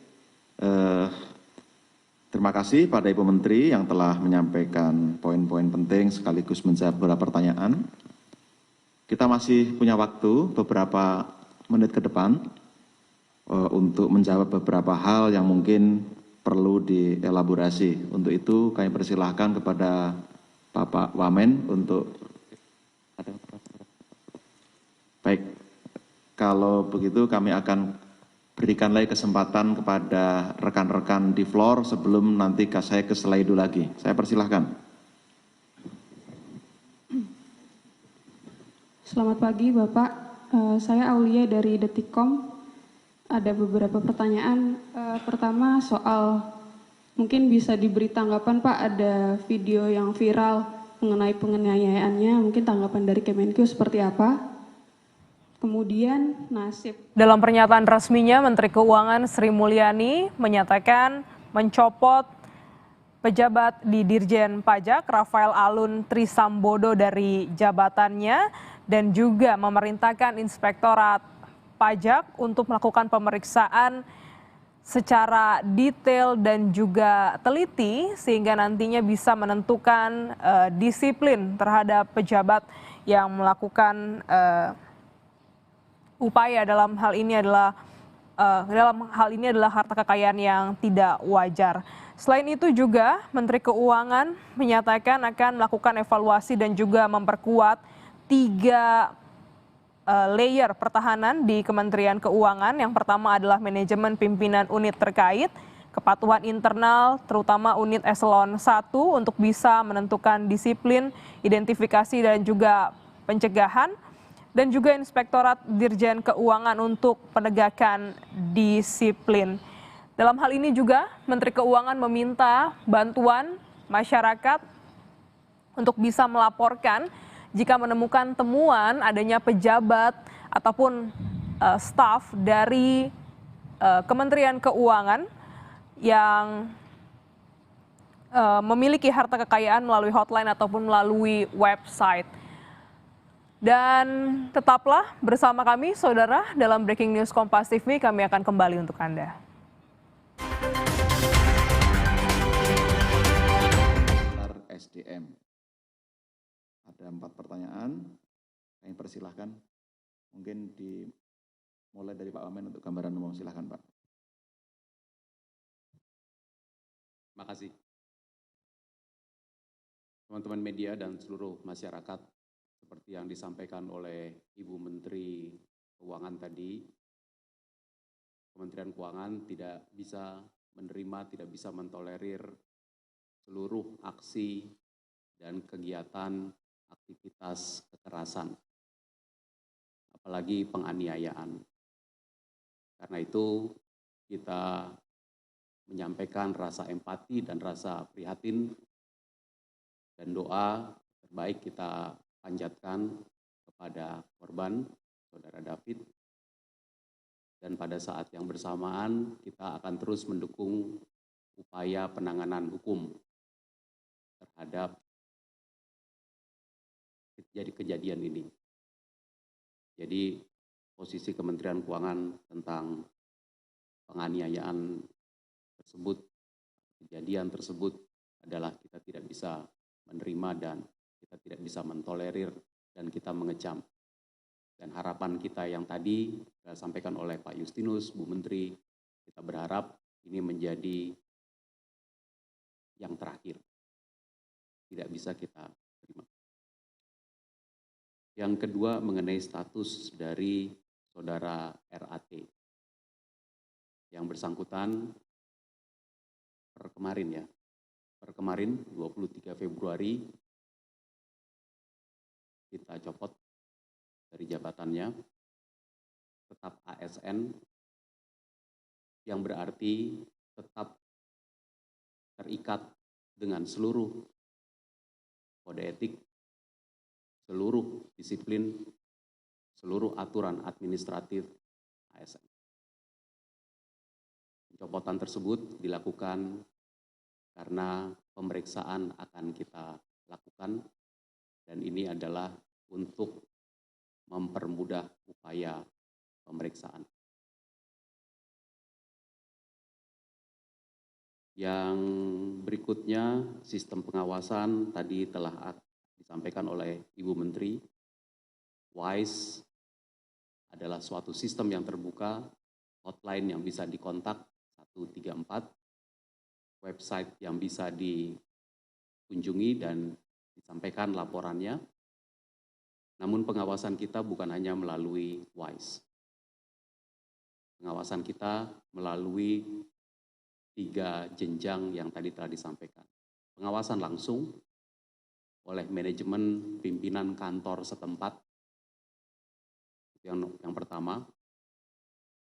terima kasih pada Ibu Menteri yang telah menyampaikan poin-poin penting sekaligus menjawab beberapa pertanyaan. Kita masih punya waktu beberapa menit ke depan untuk menjawab beberapa hal yang mungkin perlu dielaborasi. Untuk itu kami persilahkan kepada Bapak Wamen untuk baik, kalau begitu kami akan berikan lagi kesempatan kepada rekan-rekan di floor sebelum nanti saya ke Selaidu lagi. Saya persilahkan. Selamat pagi Bapak, saya Aulia dari Detikcom. Ada beberapa pertanyaan. Pertama soal, mungkin bisa diberi tanggapan Pak, ada video yang viral mengenai penganiayaannya, mungkin tanggapan dari Kemenkyu seperti apa? Kemudian nasib. Dalam pernyataan resminya, Menteri Keuangan Sri Mulyani menyatakan mencopot pejabat di Dirjen Pajak Rafael Alun Trisambodo dari jabatannya dan juga memerintahkan Inspektorat Pajak untuk melakukan pemeriksaan secara detail dan juga teliti sehingga nantinya bisa menentukan disiplin terhadap pejabat yang melakukan upaya dalam hal ini adalah harta kekayaan yang tidak wajar. Selain itu juga Menteri Keuangan menyatakan akan melakukan evaluasi dan juga memperkuat 3 layer pertahanan di Kementerian Keuangan. Yang pertama adalah manajemen pimpinan unit terkait, kepatuhan internal terutama unit eselon 1 untuk bisa menentukan disiplin, identifikasi dan juga pencegahan, dan juga Inspektorat Dirjen Keuangan untuk penegakan disiplin. Dalam hal ini juga Menteri Keuangan meminta bantuan masyarakat untuk bisa melaporkan jika menemukan temuan adanya pejabat ataupun staf dari Kementerian Keuangan yang memiliki harta kekayaan melalui hotline ataupun melalui website. Dan tetaplah bersama kami, saudara, dalam Breaking News Kompas TV. Kami akan kembali untuk Anda. SDM. Ada 4 pertanyaan. Kami persilahkan. Mungkin dimulai dari Pak Wamen untuk gambaran umum. Silahkan, Pak. Terima kasih. Teman-teman media dan seluruh masyarakat, seperti yang disampaikan oleh Ibu Menteri Keuangan tadi, Kementerian Keuangan tidak bisa menerima, tidak bisa mentolerir seluruh aksi dan kegiatan aktivitas kekerasan, apalagi penganiayaan. Karena itu kita menyampaikan rasa empati dan rasa prihatin dan doa terbaik kita panjatkan kepada korban, Saudara David. Dan pada saat yang bersamaan kita akan terus mendukung upaya penanganan hukum terhadap kejadian ini. Jadi posisi Kementerian Keuangan tentang penganiayaan tersebut, kejadian tersebut adalah kita tidak bisa menerima dan kita tidak bisa mentolerir dan kita mengecam. Dan harapan kita yang tadi disampaikan oleh Pak Justinus, Bu Menteri, kita berharap ini menjadi yang terakhir. Tidak bisa kita terima. Yang kedua mengenai status dari Saudara RAT. Yang bersangkutan per kemarin 23 Februari kita copot dari jabatannya, tetap ASN, yang berarti tetap terikat dengan seluruh kode etik, seluruh disiplin, seluruh aturan administratif ASN. Pencopotan tersebut dilakukan karena pemeriksaan akan kita lakukan, dan ini adalah untuk mempermudah upaya pemeriksaan. Yang berikutnya, sistem pengawasan tadi telah disampaikan oleh Ibu Menteri. WISE adalah suatu sistem yang terbuka, hotline yang bisa dikontak 134, website yang bisa dikunjungi dan disampaikan laporannya. Namun pengawasan kita bukan hanya melalui WISE. Pengawasan kita melalui 3 jenjang yang tadi telah disampaikan. Pengawasan langsung oleh manajemen pimpinan kantor setempat. Yang pertama,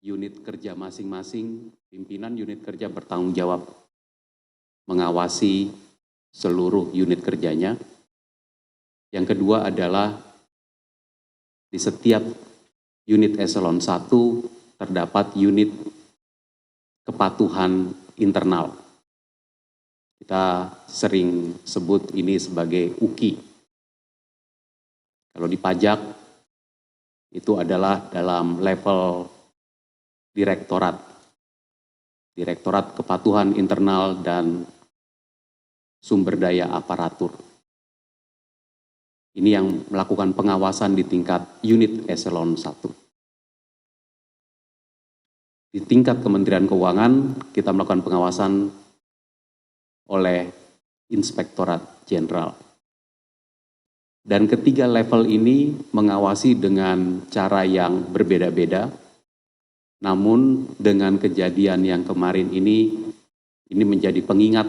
unit kerja masing-masing, pimpinan unit kerja bertanggung jawab mengawasi seluruh unit kerjanya. Yang kedua adalah di setiap unit eselon 1 terdapat unit kepatuhan internal. Kita sering sebut ini sebagai UKI. Kalau di pajak, itu adalah dalam level direktorat. Direktorat Kepatuhan Internal dan Sumber Daya Aparatur. Ini yang melakukan pengawasan di tingkat unit eselon 1. Di tingkat Kementerian Keuangan, kita melakukan pengawasan oleh Inspektorat Jenderal. Dan ketiga level ini mengawasi dengan cara yang berbeda-beda, namun dengan kejadian yang kemarin ini menjadi pengingat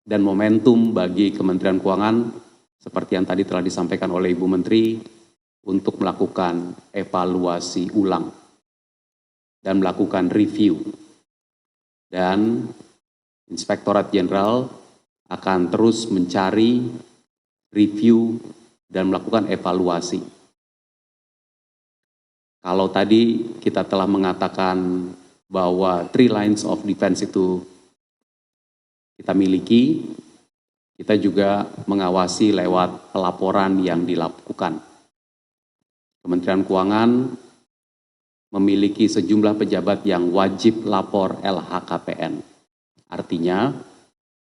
dan momentum bagi Kementerian Keuangan, seperti yang tadi telah disampaikan oleh Ibu Menteri, untuk melakukan evaluasi ulang dan melakukan review. Dan Inspektorat Jenderal akan terus mencari, review, dan melakukan evaluasi. Kalau tadi kita telah mengatakan bahwa 3 lines of defense itu kita miliki, kita juga mengawasi lewat pelaporan yang dilakukan. Kementerian Keuangan memiliki sejumlah pejabat yang wajib lapor LHKPN. Artinya,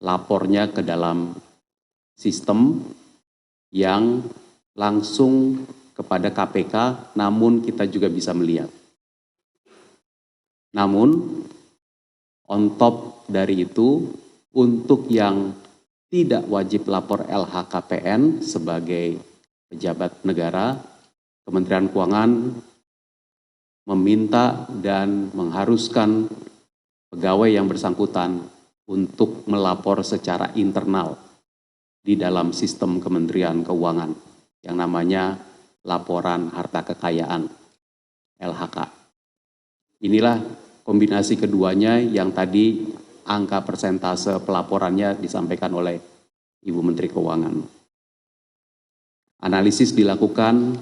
lapornya ke dalam sistem yang langsung kepada KPK, namun kita juga bisa melihat. Namun, on top dari itu, untuk yang tidak wajib lapor LHKPN sebagai pejabat negara, Kementerian Keuangan meminta dan mengharuskan pegawai yang bersangkutan untuk melapor secara internal di dalam sistem Kementerian Keuangan yang namanya laporan harta kekayaan LHK. Inilah kombinasi keduanya yang tadi angka persentase pelaporannya disampaikan oleh Ibu Menteri Keuangan. Analisis dilakukan,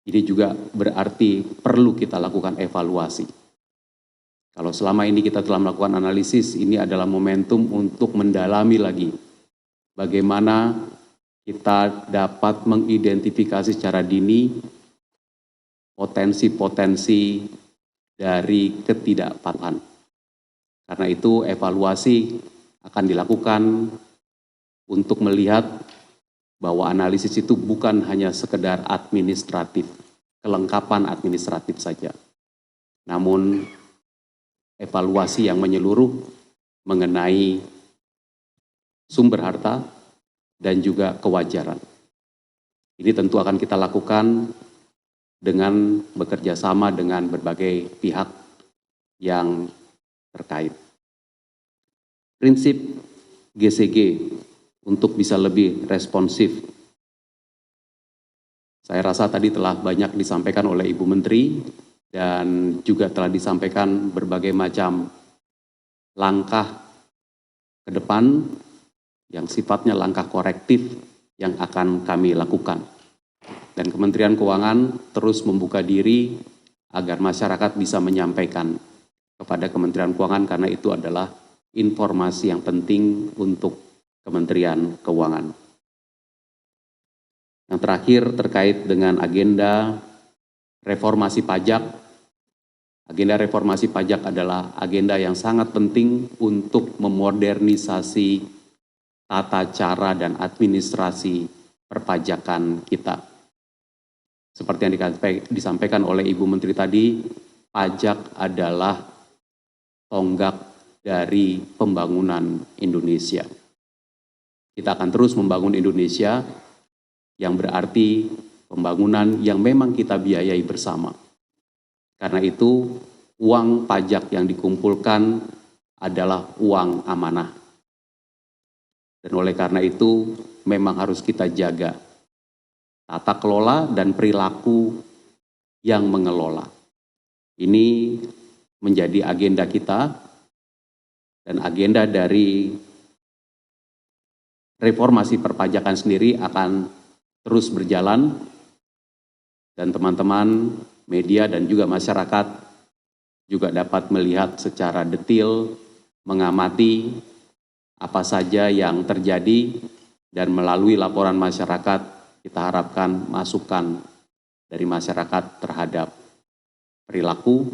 ini juga berarti perlu kita lakukan evaluasi. Kalau selama ini kita telah melakukan analisis, ini adalah momentum untuk mendalami lagi bagaimana kita dapat mengidentifikasi secara dini potensi-potensi dari ketidakpatuhan. Karena itu evaluasi akan dilakukan untuk melihat bahwa analisis itu bukan hanya sekedar administratif, kelengkapan administratif saja. Namun evaluasi yang menyeluruh mengenai sumber harta dan juga kewajaran. Ini tentu akan kita lakukan dengan bekerja sama dengan berbagai pihak yang terkait. Prinsip GCG untuk bisa lebih responsif. Saya rasa tadi telah banyak disampaikan oleh Ibu Menteri dan juga telah disampaikan berbagai macam langkah ke depan yang sifatnya langkah korektif yang akan kami lakukan. Dan Kementerian Keuangan terus membuka diri agar masyarakat bisa menyampaikan kepada Kementerian Keuangan karena itu adalah informasi yang penting untuk Kementerian Keuangan. Yang terakhir terkait dengan agenda reformasi pajak. Agenda reformasi pajak adalah agenda yang sangat penting untuk memodernisasi tata cara dan administrasi perpajakan kita. Seperti yang disampaikan oleh Ibu Menteri tadi, pajak adalah tonggak dari pembangunan Indonesia. Kita akan terus membangun Indonesia yang berarti pembangunan yang memang kita biayai bersama. Karena itu, uang pajak yang dikumpulkan adalah uang amanah. Dan oleh karena itu, memang harus kita jaga tata kelola dan perilaku yang mengelola. Ini menjadi agenda kita dan agenda dari reformasi perpajakan sendiri akan terus berjalan dan teman-teman media dan juga masyarakat juga dapat melihat secara detail, mengamati apa saja yang terjadi dan melalui laporan masyarakat kita harapkan masukan dari masyarakat terhadap perilaku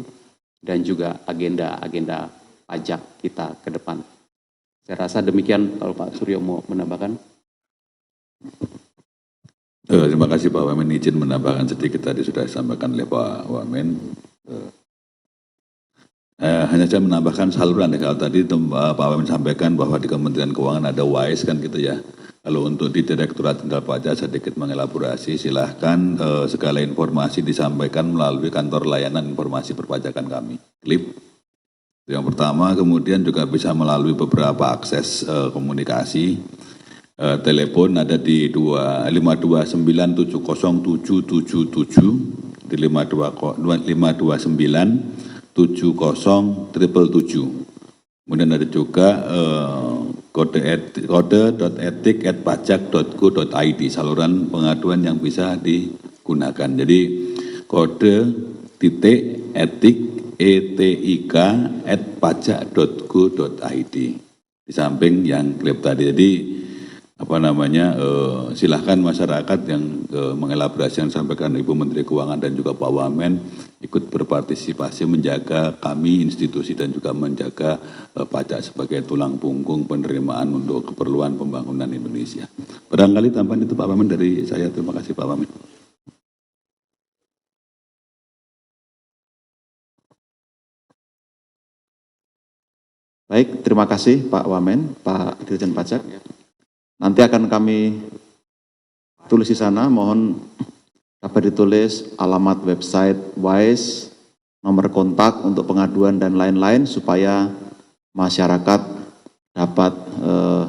dan juga agenda-agenda pajak kita ke depan. Saya rasa demikian kalau Pak Suryo mau menambahkan. Terima kasih Pak Wamen, izin menambahkan sedikit tadi sudah disampaikan oleh Pak Wamen. Hanya saya menambahkan saluran ya, kalau tadi Pak Wamen sampaikan bahwa di Kementerian Keuangan ada WISE kan gitu ya. Kalau untuk di Direktorat Jenderal Pajak sedikit mengelaborasi, silahkan segala informasi disampaikan melalui kantor layanan informasi perpajakan kami, KLIP. Yang pertama, kemudian juga bisa melalui beberapa akses komunikasi. Telepon ada di 529707777 di 5297077. Kemudian ada juga kode.etik@pajak.go.id, saluran pengaduan yang bisa digunakan. Jadi kode etik @pajak.go.id di samping yang klip tadi. Jadi silahkan masyarakat yang mengelaborasi yang disampaikan Ibu Menteri Keuangan dan juga Pak Wamen ikut berpartisipasi menjaga kami institusi dan juga menjaga pajak sebagai tulang punggung penerimaan untuk keperluan pembangunan Indonesia. Barangkali tambahan itu Pak Wamen dari saya. Terima kasih Pak Wamen. Baik, terima kasih Pak Wamen, Pak Dirjen Pajak. Nanti akan kami tulis di sana, mohon dapat ditulis alamat website WISE, nomor kontak untuk pengaduan dan lain-lain supaya masyarakat dapat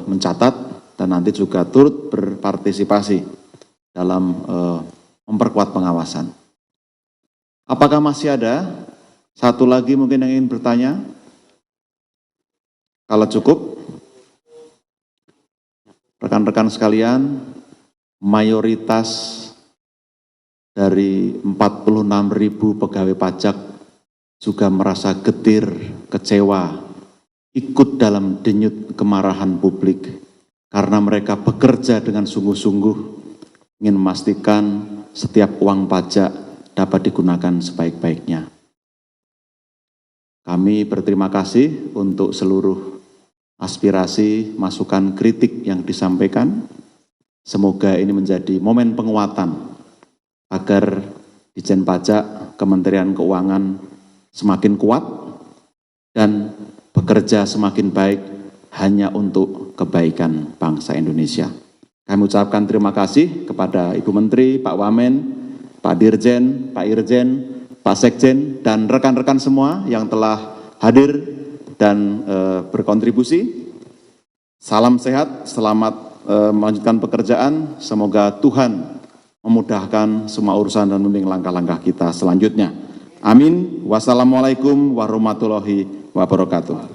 mencatat dan nanti juga turut berpartisipasi dalam memperkuat pengawasan. Apakah masih ada satu lagi mungkin yang ingin bertanya? Kalau cukup, rekan-rekan sekalian, mayoritas dari 46.000 pegawai pajak juga merasa getir, kecewa, ikut dalam denyut kemarahan publik karena mereka bekerja dengan sungguh-sungguh ingin memastikan setiap uang pajak dapat digunakan sebaik-baiknya. Kami berterima kasih untuk seluruh aspirasi, masukan, kritik yang disampaikan. Semoga ini menjadi momen penguatan agar Ditjen Pajak, Kementerian Keuangan semakin kuat dan bekerja semakin baik hanya untuk kebaikan bangsa Indonesia. Kami ucapkan terima kasih kepada Ibu Menteri, Pak Wamen, Pak Dirjen, Pak Irjen, Pak Sekjen, dan rekan-rekan semua yang telah hadir dan berkontribusi. Salam sehat, selamat melanjutkan pekerjaan. Semoga Tuhan memudahkan semua urusan dan membimbing langkah-langkah kita selanjutnya. Amin. Wassalamualaikum warahmatullahi wabarakatuh.